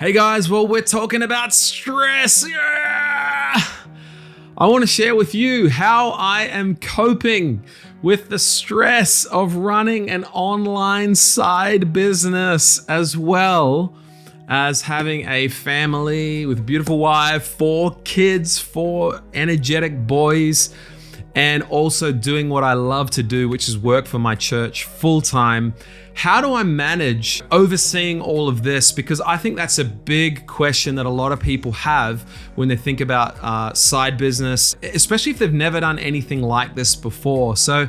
Hey guys, well, we're talking about stress. Yeah! I want to share with you how I am coping with the stress of running an online side business, as well as having a family with a beautiful wife, 4 kids, 4 energetic boys, and also doing what I love to do, which is work for my church full time. How do I manage overseeing all of this? Because I think that's a big question that a lot of people have when they think about side business, especially if they've never done anything like this before. So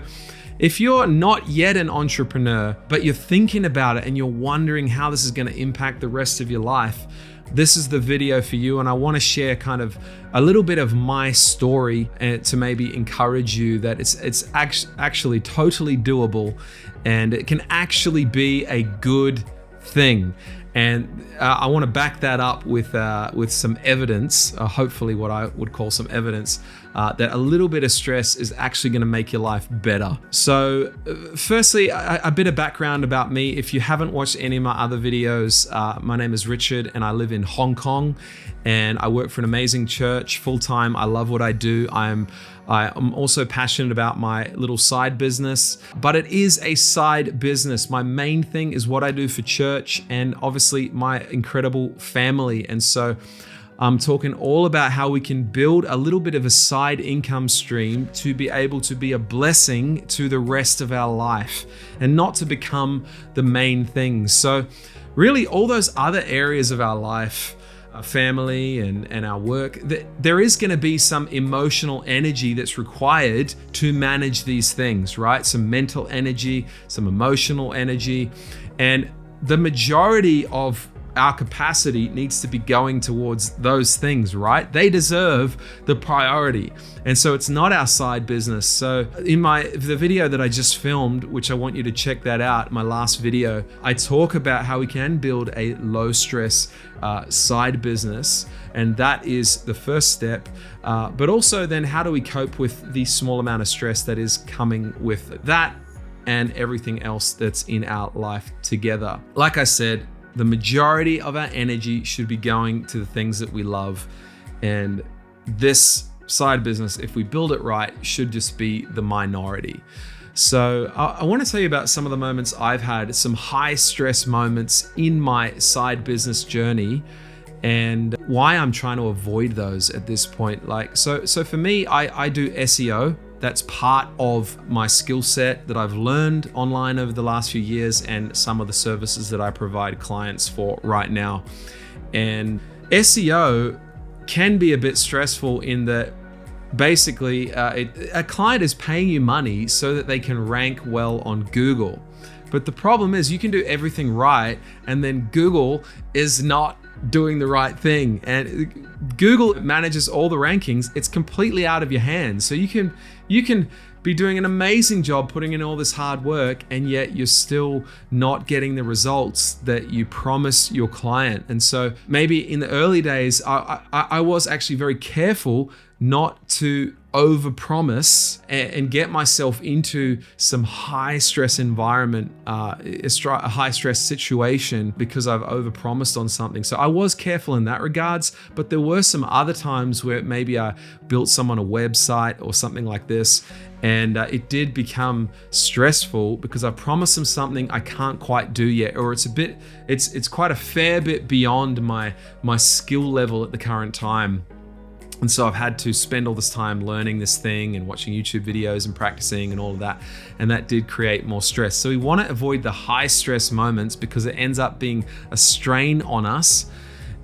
if you're not yet an entrepreneur, but you're thinking about it and you're wondering how this is going to impact the rest of your life, this is the video for you. And I want to share kind of a little bit of my story and to maybe encourage you that it's actually totally doable and it can actually be a good thing. And I want to back that up with some evidence, hopefully what I would call some evidence, that a little bit of stress is actually going to make your life better. So firstly, a bit of background about me. If you haven't watched any of my other videos, my name is Richard and I live in Hong Kong and I work for an amazing church full-time. I love what I do. I'm also passionate about my little side business, but it is a side business. My main thing is what I do for church and obviously my incredible family. And so I'm talking all about how we can build a little bit of a side income stream to be able to be a blessing to the rest of our life and not to become the main thing. So really all those other areas of our life, our family and our work, there is going to be some emotional energy that's required to manage these things, right? Some mental energy, some emotional energy, and the majority of our capacity needs to be going towards those things, right? They deserve the priority. And so it's not our side business. So in the video that I just filmed, which I want you to check that out, my last video, I talk about how we can build a low stress side business. And that is the first step. But also then how do we cope with the small amount of stress that is coming with that and everything else that's in our life together. Like I said, the majority of our energy should be going to the things that we love. And this side business, if we build it right, should just be the minority. So I want to tell you about some of the moments I've had, some high stress moments in my side business journey and why I'm trying to avoid those at this point. So for me, I do SEO. That's part of my skill set that I've learned online over the last few years and some of the services that I provide clients for right now. And SEO can be a bit stressful in that basically a client is paying you money so that they can rank well on Google. But the problem is you can do everything right and then Google is not doing the right thing. And Google manages all the rankings. It's completely out of your hands. So you can be doing an amazing job putting in all this hard work and yet you're still not getting the results that you promised your client. And so maybe in the early days, I was actually very careful not to overpromise and get myself into some high stress environment, a high stress situation because I've overpromised on something. So I was careful in that regards, but there were some other times where maybe I built someone a website or something like this, and it did become stressful because I promised them something I can't quite do yet, or it's quite a fair bit beyond my skill level at the current time. And so I've had to spend all this time learning this thing and watching YouTube videos and practicing and all of that. And that did create more stress. So we want to avoid the high stress moments because it ends up being a strain on us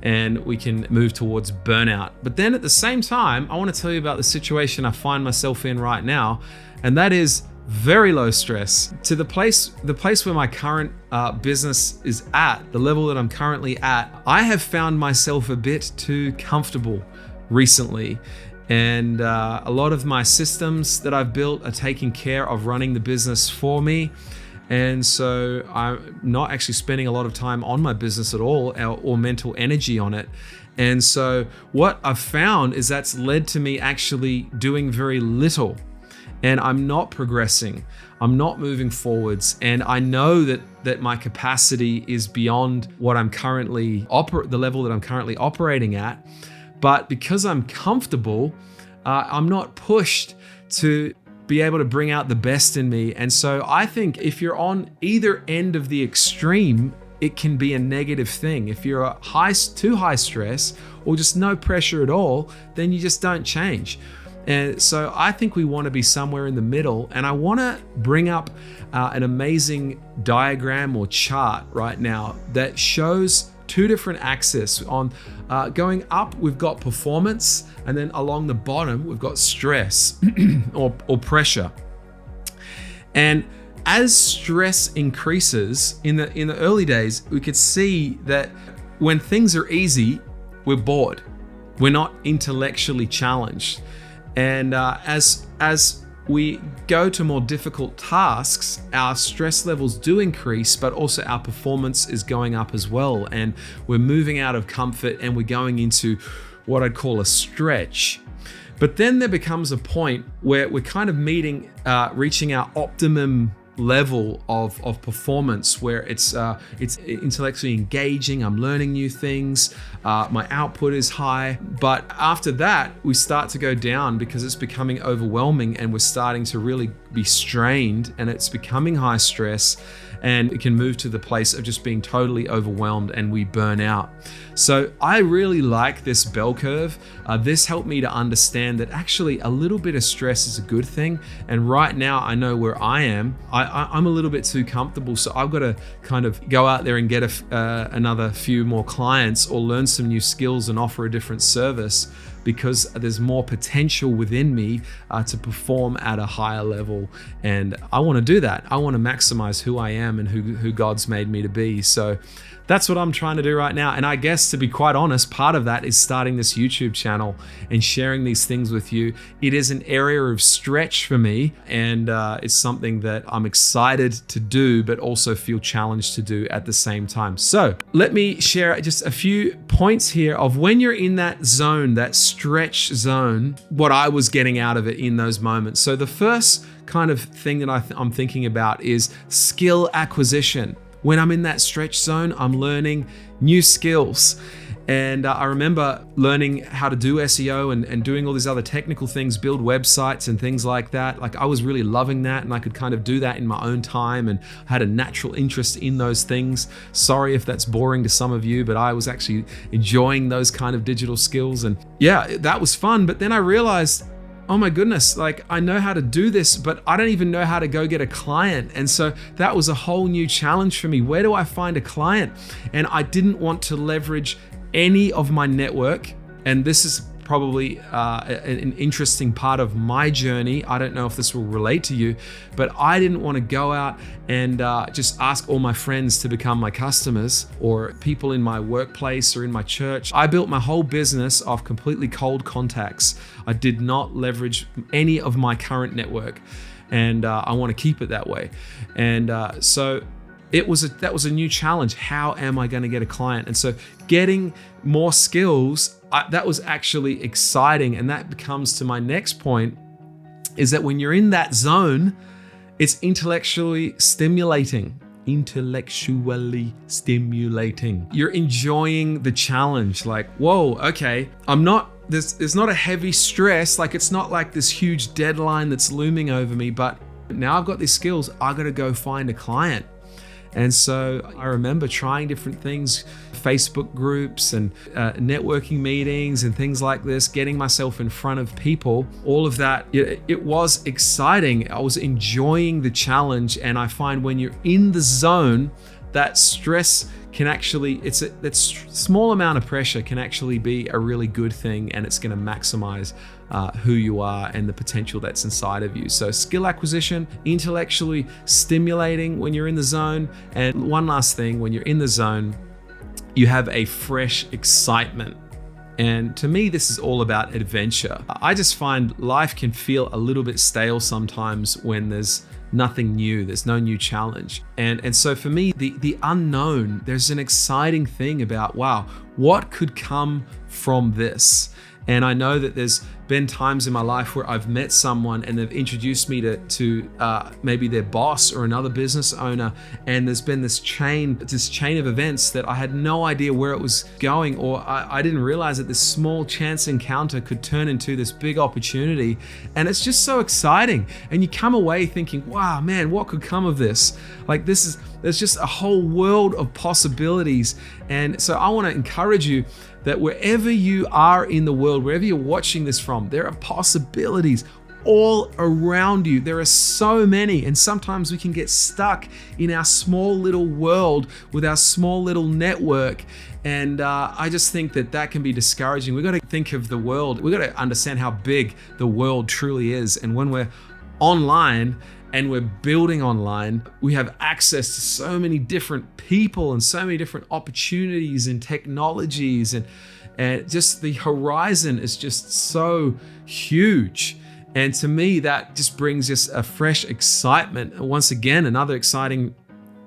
and we can move towards burnout. But then at the same time, I want to tell you about the situation I find myself in right now. And that is very low stress. To the place where my current business is at, the level that I'm currently at, I have found myself a bit too comfortable recently. And a lot of my systems that I've built are taking care of running the business for me. And so I'm not actually spending a lot of time on my business at all or mental energy on it. And so what I've found is that's led to me actually doing very little. And I'm not progressing. I'm not moving forwards, and I know that my capacity is beyond what I'm currently the level that I'm currently operating at. But because I'm comfortable, I'm not pushed to be able to bring out the best in me. And so I think if you're on either end of the extreme, it can be a negative thing. If you're too high stress or just no pressure at all, then you just don't change. And so I think we want to be somewhere in the middle. And I want to bring up an amazing diagram or chart right now that shows two different axes. On going up, we've got performance, and then along the bottom, we've got stress or pressure. And as stress increases in the early days, we could see that when things are easy, we're bored. We're not intellectually challenged. And as we go to more difficult tasks, our stress levels do increase, but also our performance is going up as well. And we're moving out of comfort and we're going into what I'd call a stretch. But then there becomes a point where we're kind of reaching our optimum level of performance, where it's intellectually engaging, I'm learning new things, my output is high. But after that, we start to go down because it's becoming overwhelming and we're starting to really be strained, and it's becoming high stress, and it can move to the place of just being totally overwhelmed and we burn out. So I really like this bell curve. This helped me to understand that actually a little bit of stress is a good thing. And right now I know where I am. I'm a little bit too comfortable. So I've got to kind of go out there and get another few more clients or learn some new skills and offer a different service, because there's more potential within me to perform at a higher level. And I want to do that. I want to maximize who I am and who God's made me to be. So that's what I'm trying to do right now. And I guess, to be quite honest, part of that is starting this YouTube channel and sharing these things with you. It is an area of stretch for me, and it's something that I'm excited to do, but also feel challenged to do at the same time. So let me share just a few points here of when you're in that zone, that stretch zone, what I was getting out of it in those moments. So the first kind of thing that I'm thinking about is skill acquisition. When I'm in that stretch zone, I'm learning new skills. And I remember learning how to do SEO and doing all these other technical things, build websites and things like that. Like, I was really loving that, and I could kind of do that in my own time and had a natural interest in those things. Sorry if that's boring to some of you, but I was actually enjoying those kind of digital skills. And yeah, that was fun. But then I realized, oh my goodness, like, I know how to do this, but I don't even know how to go get a client. And so that was a whole new challenge for me. Where do I find a client? And I didn't want to leverage any of my network. And this is probably an interesting part of my journey. I don't know if this will relate to you, but I didn't want to go out and just ask all my friends to become my customers or people in my workplace or in my church. I built my whole business off completely cold contacts. I did not leverage any of my current network, and I want to keep it that way. And so that was a new challenge. How am I going to get a client? And so getting more skills, that was actually exciting. And that comes to my next point, is that when you're in that zone, it's intellectually stimulating. You're enjoying the challenge. Like, whoa, okay, there's not a heavy stress. Like, it's not like this huge deadline that's looming over me, but now I've got these skills, I got to go find a client. And so I remember trying different things, Facebook groups and networking meetings and things like this, getting myself in front of people, all of that. It was exciting. I was enjoying the challenge. And I find when you're in the zone, that stress can actually, that small amount of pressure can actually be a really good thing, and it's going to maximize who you are and the potential that's inside of you. So skill acquisition, intellectually stimulating when you're in the zone. And one last thing, when you're in the zone, you have a fresh excitement. And to me, this is all about adventure. I just find life can feel a little bit stale sometimes when there's nothing new, there's no new challenge. And so for me, the unknown, there's an exciting thing about, wow, what could come from this? And I know that there's been times in my life where I've met someone and they've introduced me to maybe their boss or another business owner, and there's been this chain of events that I had no idea where it was going, or I didn't realize that this small chance encounter could turn into this big opportunity. And it's just so exciting. And you come away thinking, wow, man, what could come of this? Like there's just a whole world of possibilities. And so I want to encourage you that wherever you are in the world, wherever you're watching this from, there are possibilities all around you. There are so many, and sometimes we can get stuck in our small little world with our small little network. And I just think that can be discouraging. We've got to think of the world. We've got to understand how big the world truly is. And when we're online and we're building online, we have access to so many different people and so many different opportunities and technologies, and just the horizon is just so huge. And to me, that just brings us a fresh excitement. Once again, another exciting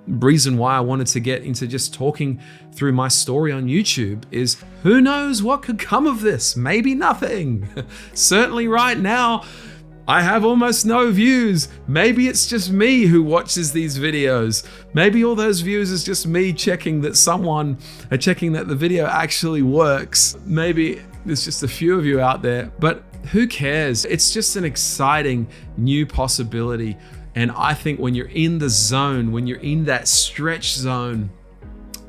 reason why I wanted to get into just talking through my story on YouTube is, who knows what could come of this? Maybe nothing. Certainly right now, I have almost no views. Maybe it's just me who watches these videos. Maybe all those views is just me checking that the video actually works. Maybe there's just a few of you out there, but who cares? It's just an exciting new possibility. And I think when you're in the zone, when you're in that stretch zone,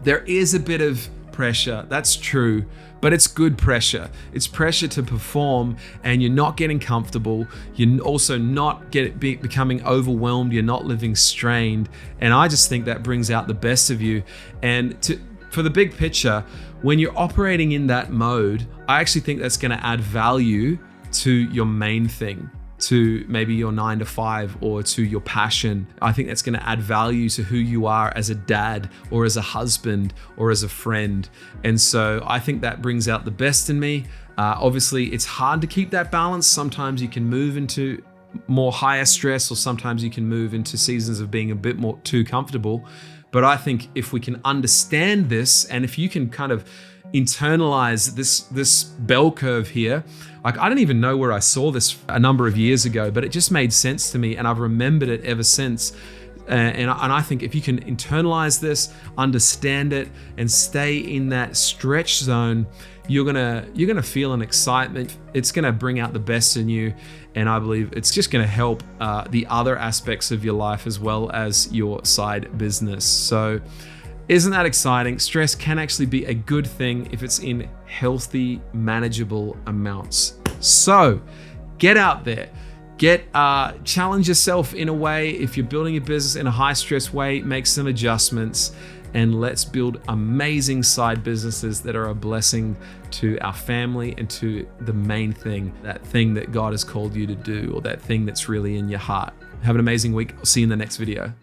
there is a bit of pressure. That's true. But it's good pressure. It's pressure to perform, and you're not getting comfortable. You're also not becoming overwhelmed. You're not living strained. And I just think that brings out the best of you. And for the big picture, when you're operating in that mode, I actually think that's going to add value to your main thing, to maybe your 9 to 5 or to your passion. I think that's going to add value to who you are as a dad or as a husband or as a friend. And so I think that brings out the best in me. Obviously, it's hard to keep that balance. Sometimes you can move into more higher stress, or sometimes you can move into seasons of being a bit more too comfortable. But I think if we can understand this, and if you can kind of internalize this bell curve here. Like, I don't even know where I saw this a number of years ago, but it just made sense to me, and I've remembered it ever since. And I think if you can internalize this, understand it, and stay in that stretch zone, you're gonna feel an excitement. It's gonna bring out the best in you, and I believe it's just gonna help the other aspects of your life as well as your side business. So, isn't that exciting? Stress can actually be a good thing if it's in healthy, manageable amounts. So get out there, challenge yourself in a way. If you're building your business in a high stress way, make some adjustments, and let's build amazing side businesses that are a blessing to our family and to the main thing, that thing that God has called you to do, or that thing that's really in your heart. Have an amazing week. I'll see you in the next video.